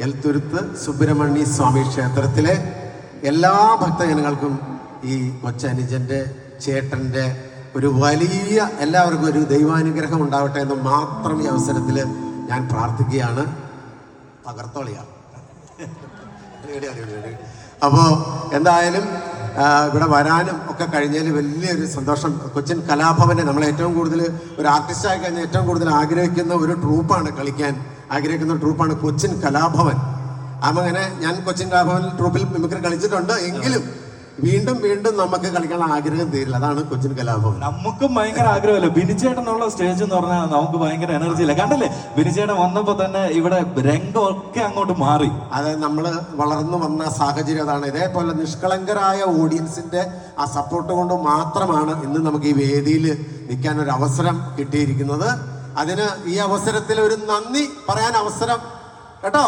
എൽത്തുരുത്ത് സുബ്രഹ്മണ്യ സ്വാമി ക്ഷേത്രത്തിലെ എല്ലാ ഭക്തജനങ്ങൾക്കും ഈ കൊച്ചനുജൻ്റെ ചേട്ടൻ്റെ ഒരു വലിയ എല്ലാവർക്കും ഒരു ദൈവാനുഗ്രഹം ഉണ്ടാവട്ടെ എന്ന് മാത്രം ഈ അവസരത്തിൽ ഞാൻ പ്രാർത്ഥിക്കുകയാണ്. തകർത്തോളിയാണ്. അപ്പോൾ എന്തായാലും ഇവിടെ വരാനും ഒക്കെ കഴിഞ്ഞതിൽ വലിയൊരു സന്തോഷം. കൊച്ചിൻ കലാഭവനെ നമ്മൾ ഏറ്റവും കൂടുതൽ ഒരു ആർട്ടിസ്റ്റായി കഴിഞ്ഞാൽ ഏറ്റവും കൂടുതൽ ആഗ്രഹിക്കുന്ന ഒരു ട്രൂപ്പാണ്, കളിക്കാൻ ആഗ്രഹിക്കുന്ന ട്രൂപ്പാണ് കൊച്ചിൻ കലാഭവൻ. അങ്ങനെ ഞാൻ കൊച്ചിൻ കലാഭവൻ ട്രൂപ്പിൽ മിമിക്രി കളിച്ചിട്ടുണ്ട്. എങ്കിലും വീണ്ടും വീണ്ടും നമുക്ക് കളിക്കാനുള്ള ആഗ്രഹം തീരില്ല. അതാണ് കൊച്ചിൻ കലാഭവൻ. നമുക്കും ഭയങ്കര ആഗ്രഹമല്ലോ. ബിനിച്ചേട്ടനുള്ള സ്റ്റേജ് എന്ന് പറഞ്ഞാൽ നമുക്ക് ഭയങ്കര എനർജി ഇല്ല. കണ്ടല്ലേ ബിനിച്ചേട്ടൻ വന്നപ്പോ തന്നെ ഇവിടെ രംഗമൊക്കെ അങ്ങോട്ട് മാറി. അത് നമ്മൾ വളർന്നു വന്ന സാഹചര്യം അതാണ്. ഇതേപോലെ നിഷ്കളങ്കരായ ഓഡിയൻസിന്റെ ആ സപ്പോർട്ട് കൊണ്ട് മാത്രമാണ് ഇന്ന് നമുക്ക് ഈ വേദിയിൽ നിൽക്കാൻ ഒരു അവസരം കിട്ടിയിരിക്കുന്നത്. അതിന് ഈ അവസരത്തിൽ ഒരു നന്ദി പറയാൻ അവസരം കേട്ടോ.